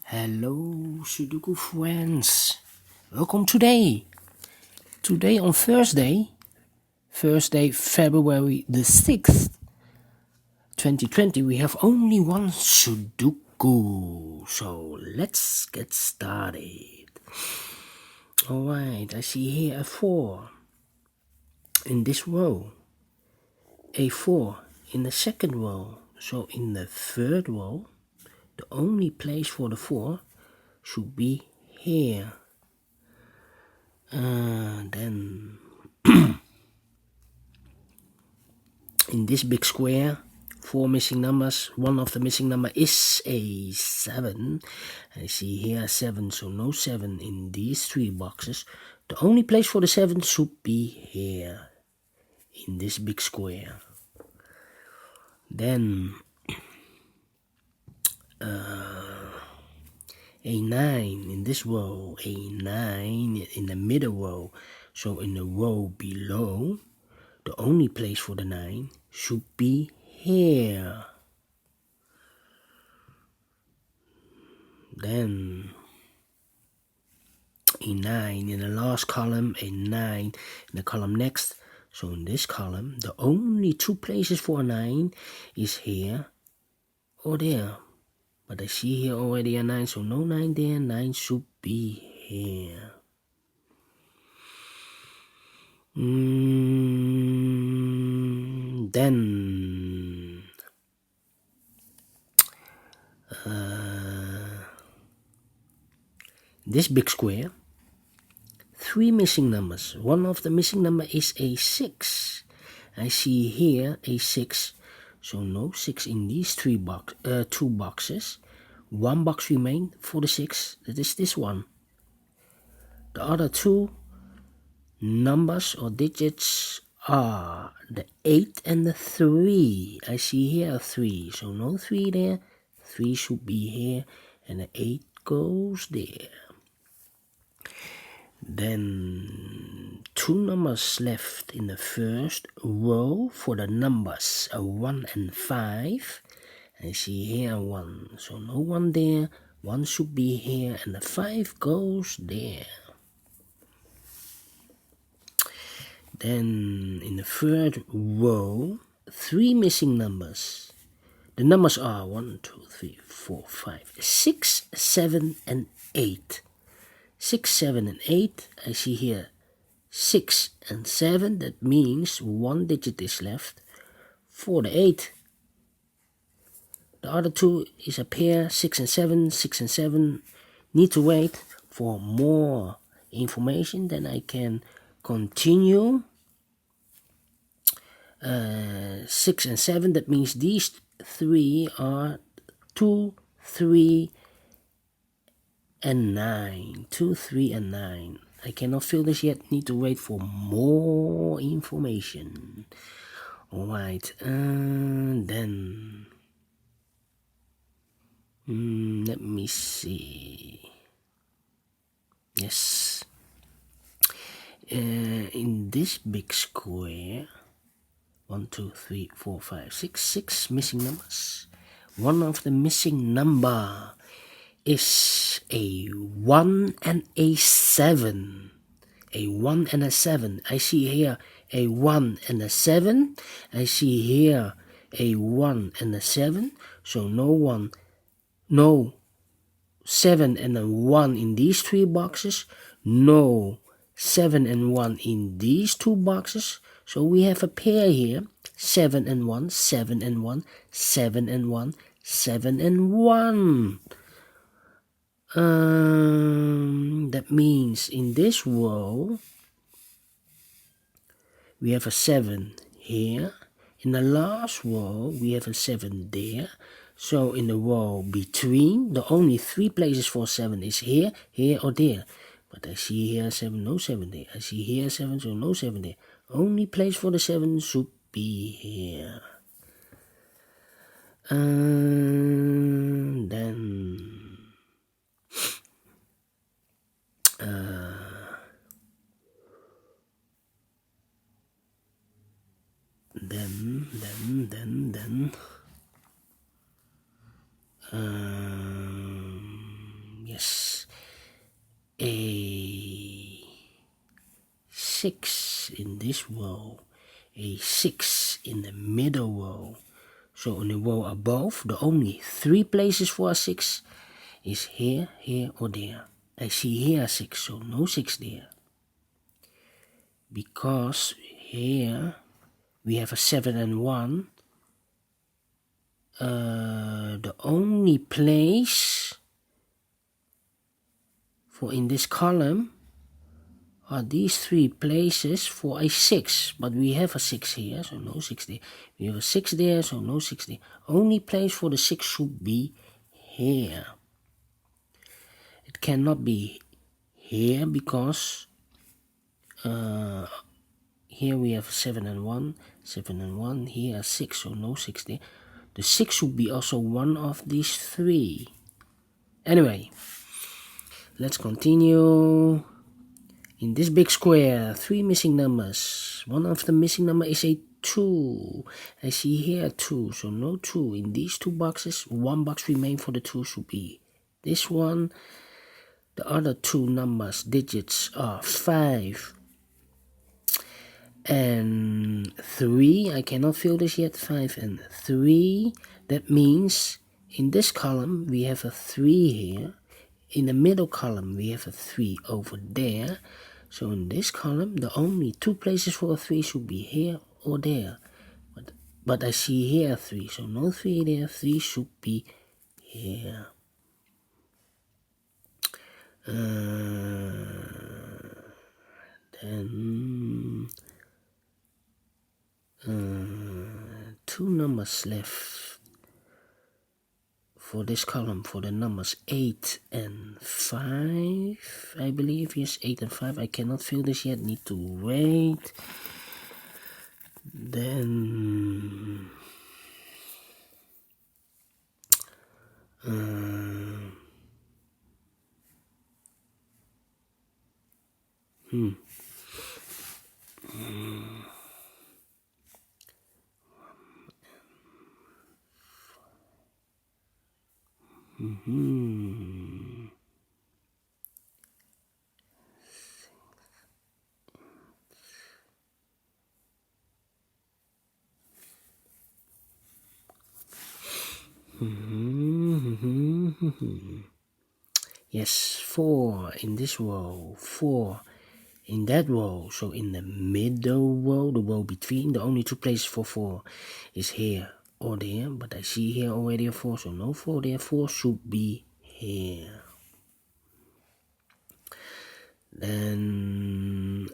Hello Sudoku friends, welcome today on Thursday February the 6th 2020. We have only one Sudoku, so let's get started. Alright, I see here a 4 in this row, a 4 in the second row, so in the third row the only place for the 4 should be here. Then in this big square, 4 missing numbers. One of the missing number is a 7. I see here a 7, so no 7 in these 3 boxes. The only place for the 7 should be here in this big square. Then a 9 in this row, a 9 in the middle row, so in the row below the only place for the 9 should be here. Then a 9 in the last column, a 9 in the column next, so in this column the only 2 places for a 9 is here or there. But I see here already a 9, so no 9 there, 9 should be here. Then this big square, 3 missing numbers. One of the missing number is a 6. I see here a 6. So no 6 in these 2 boxes. 1 box remains for the 6. That is this one. The other 2 numbers or digits are the 8 and the 3. I see here a 3. So no 3 there. 3 should be here. And the 8 goes there. Then 2 numbers left in the first row for the numbers 1 and 5. I see here 1, so no 1 there. 1 should be here and the 5 goes there. Then in the third row, 3 missing numbers. The numbers are 1, 2, 3, 4, 5, 6, 7 and 8. 6, 7 and 8, I see here 6 and 7, that means 1 digit is left for the 8. The other 2 is a pair, 6 and 7, 6 and 7. Need to wait for more information, then I can continue. 6 and 7, that means these 3 are 2, 3, and 9. 2, 3, and 9. I cannot fill this yet. Need to wait for more information. Alright, and then let me see. Yes. In this big square, 1, 2, 3, 4, 5, 6, 6 missing numbers. One of the missing number is a 1 and a 7. A 1 and a 7. I see here a 1 and a 7. I see here a 1 and a 7. So no 7 and a 1 in these 3 boxes. No 7 and 1 in these 2 boxes. So we have a pair here. 7 and 1, 7 and 1, 7 and 1, 7 and 1. That means in this row we have a 7 here. In the last row we have a 7 there. So in the row between, the only 3 places for 7 is here, here or there. But I see here 7, no 7 there. I see here 7, so no 7 there. Only place for the 7 should be here. And then Yes, a 6 in this row, a 6 in the middle row. So in the row above, the only 3 places for a 6 is here, here or there. I see here a 6, so no 6 there. Because here we have a 7 and 1. The only place for in this column are these 3 places for a 6, but we have a 6 here, so no 6 there. We have a 6 there, so no 6 there. Only place for the 6 should be here. It cannot be here because here we have 7 and 1, 7 and 1, here a 6, so no 6 there. The 6 should be also one of these 3. Anyway, let's continue. In this big square, 3 missing numbers. One of the missing number is a 2. I see here 2, so no 2. In these 2 boxes, 1 box remains for the 2 should be this one. The other 2 numbers, digits are 5 and 3. I cannot fill this yet. 5 and 3. That means in this column we have a 3 here. In the middle column we have a 3 over there. So in this column the only 2 places for a 3 should be here or there. But I see here a 3, so no 3 there. 3 should be here. Then 2 numbers left for this column, for the numbers 8 and 5, I believe. Yes, 8 and 5. I cannot fill this yet, need to wait. Then yes, 4 in this row, 4 in that row. So in the middle row, the row between, the only 2 places for 4 is here or there. But I see here already a 4, so no 4 there. 4 should be here. Then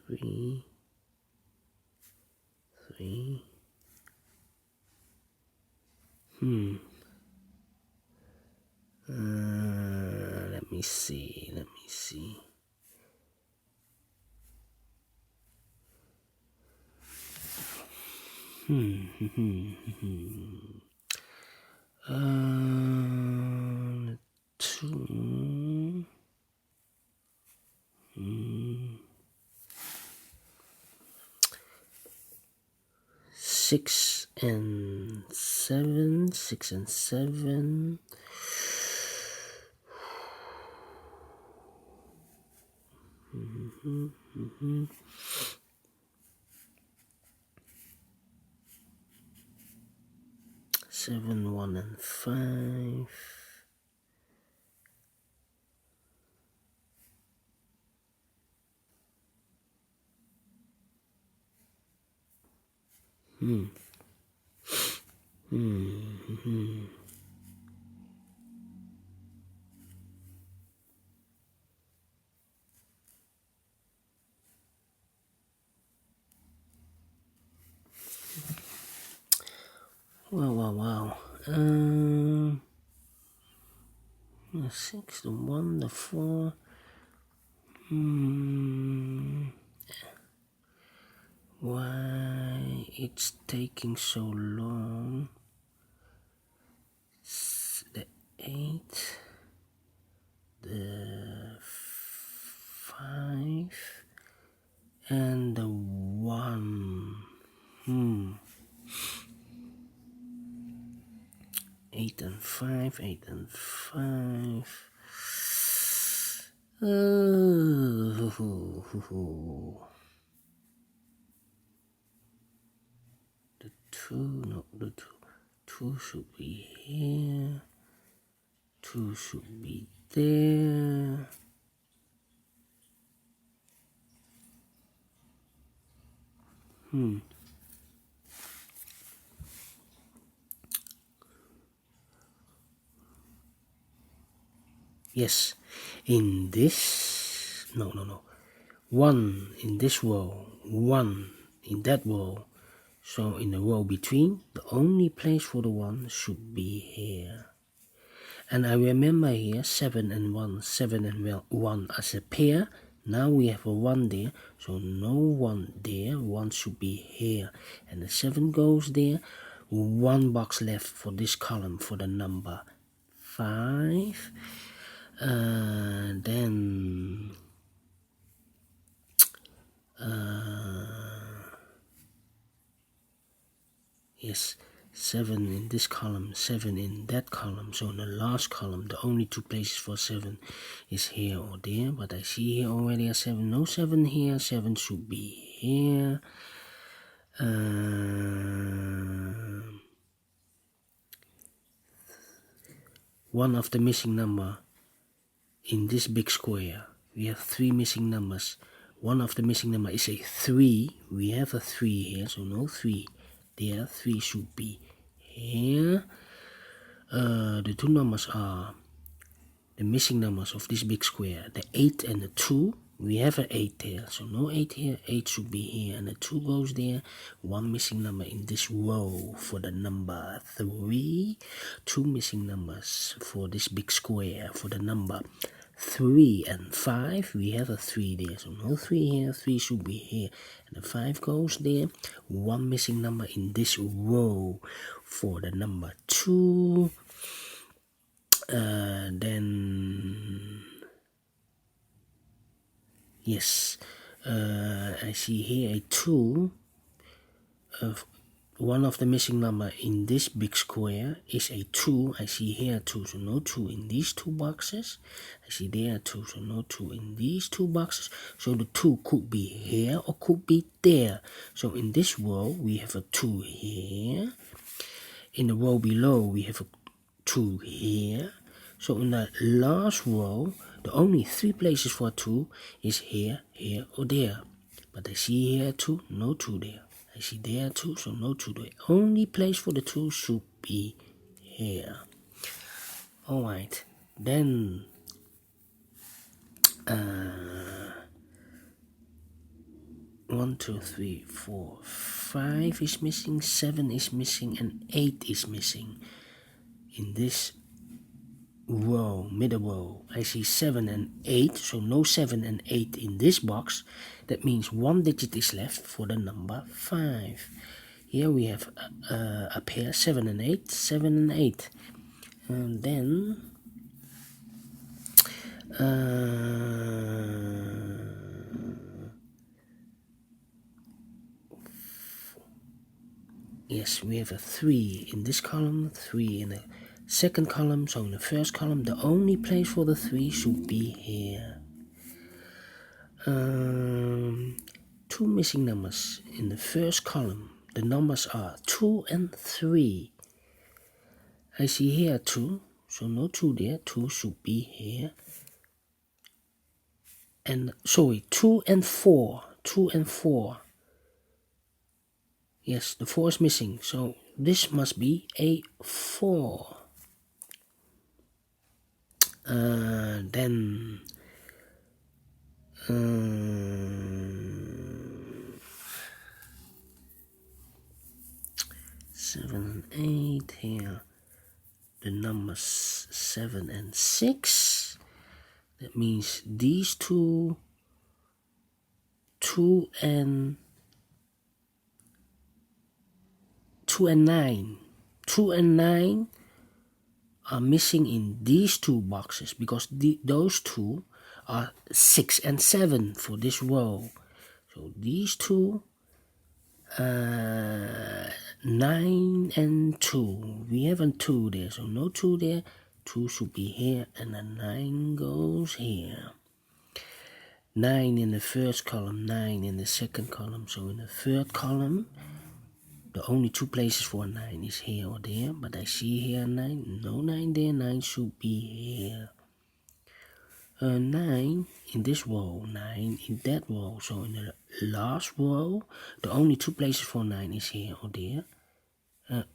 3, 3. Let me see. Two. 6 and 7, 6 and 7. Seven, 1 and 5. Wow. 6, the 1, the 4. it's taking so long? The 8, the 5, and the 1. 8 and 5, 8 and 5. The 2, no, the 2 should be here. 2 should be there. Yes, in this, no. 1 in this row, 1 in that row. So in the row between, the only place for the 1 should be here. And I remember here 7 and 1, 7 and 1 as a pair. Now we have a 1 there, so no 1 there, 1 should be here. And the 7 goes there, 1 box left for this column for the number 5. Then yes, 7 in this column, 7 in that column. So in the last column, the only 2 places for 7 is here or there. But I see here already a 7. No 7 here. 7 should be here. One of the missing number in this big square. We have 3 missing numbers. One of the missing number is a 3. We have a 3 here, so no 3 there. 3 should be here. The 2 numbers are the missing numbers of this big square, the 8 and the 2. We have an 8 there, so no 8 here. 8 should be here, and the 2 goes there. 1 missing number in this row for the number 3. 2 missing numbers for this big square for the number 3 and 5. We have a 3 there, so no 3 here. 3 should be here, and the 5 goes there. 1 missing number in this row for the number 2. Then yes, I see here a 2. One of the missing number in this big square is a 2. I see here 2, so no 2 in these 2 boxes. I see there 2, so no 2 in these 2 boxes. So the 2 could be here or could be there. So in this row we have a 2 here. In the row below we have a 2 here. So in the last row, the only 3 places for 2 is here, here, or there. But I see here 2, no 2 there. I see there 2, so no 2 there. Only place for the 2 should be here. Alright, then 1, 2, 3, 4, 5 is missing, 7 is missing, and 8 is missing. In this row, middle row, I see 7 and 8, so no 7 and 8 in this box. That means 1 digit is left for the number 5. Here we have a pair, 7 and 8, 7 and 8. And then yes, we have a 3 in this column, 3 in the second column. So in the first column, the only place for the 3 should be here. 2 missing numbers in the first column. The numbers are 2 and 3. I see here 2, so no 2 there. 2 should be here. And sorry, 2 and 4. 2 and 4. Yes, the 4 is missing, so this must be a 4. Then 7 and 8 here. The numbers 7 and 6. That means these 2, 2 and 2 and 9. 2 and 9 are missing in these two boxes because those two are 6 and 7 for this row. So these two, 9 and 2. We have a 2 there, so no 2 there. 2 should be here, and the 9 goes here. 9 in the first column, 9 in the second column. So in the third column, the only two places for 9 is here or there, but I see here 9, no 9 there, 9 should be here. 9 in this row, 9 in that row, so in the last row, the only two places for 9 is here or there.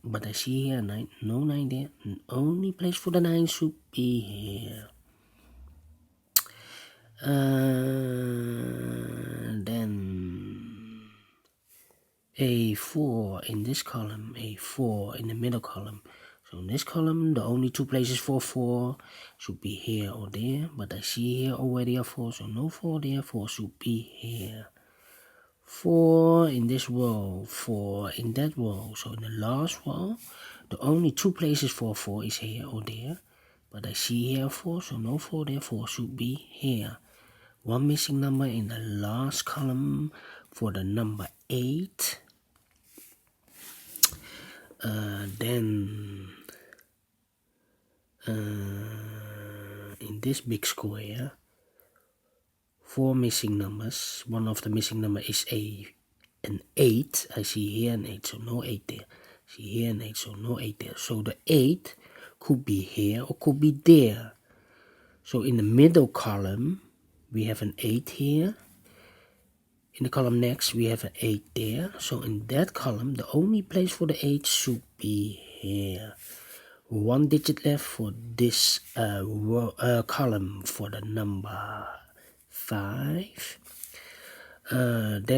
But I see here 9, no 9 there, the only place for the 9 should be here. Then A4 in this column, A4 in the middle column. So in this column, the only two places for 4 should be here or there. But I see here already a 4, so no 4 there, 4 should be here. 4 in this row, 4 in that row. So in the last row, the only two places for 4 is here or there. But I see here 4, so no 4 there, 4 should be here. One missing number in the last column for the number 8. Then in this big square, 4 missing numbers. One of the missing number is an 8. I see here an 8, so no 8 there. See here an 8, so no 8 there. So the 8 could be here or could be there. So in the middle column, we have an 8 here. In the column next, we have an 8 there. So in that column, the only place for the 8 should be here. One digit left for this column for the number 5. Then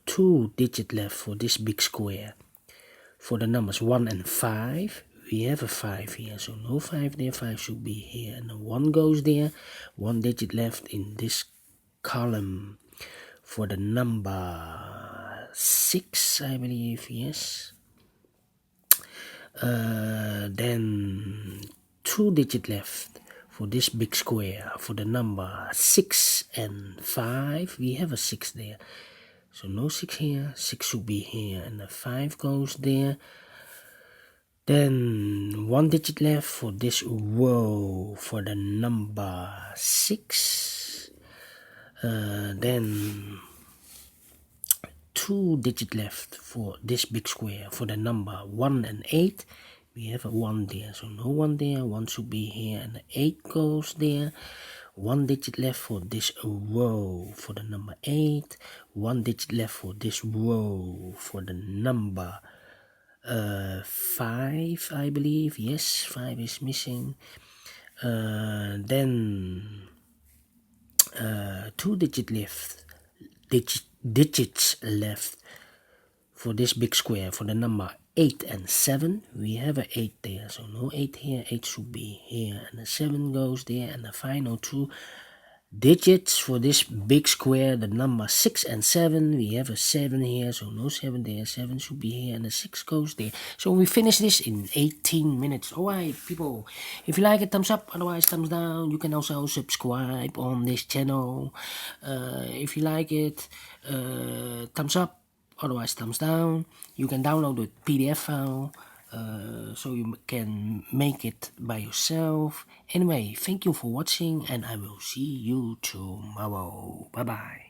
2 digit left for this big square. For the numbers 1 and 5, we have a 5 here, so no 5 there, 5 should be here, and the 1 goes there. 1 digit left in this column for the number 6, I believe, yes. Then 2 digit left for this big square for the number 6 and 5. We have a 6 there, so no 6 here, 6 should be here, and the 5 goes there. Then 1 digit left for this row for the number 6. Then 2 digit left for this big square for the number 1 and 8. We have a 1 there, so no 1 there, 1 should be here, and the 8 goes there. 1 digit left for this row for the number 8. 1 digit left for this row for the number 5, I believe. Yes, 5 is missing. Then 2 digits left for this big square for the number 8 and 7. We have an 8 there, so no 8 here, 8 should be here, and the 7 goes there, and the final 2 digits for this big square, the number 6 and 7. We have a 7 here, so no 7 there, 7 should be here, and the 6 goes there. So we finish this in 18 minutes. Alright, people, if you like it, thumbs up, otherwise thumbs down. You can also subscribe on this channel. If you like it, thumbs up, otherwise thumbs down. You can download the PDF file, so you can make it by yourself. Anyway, thank you for watching, and I will see you tomorrow. Bye bye.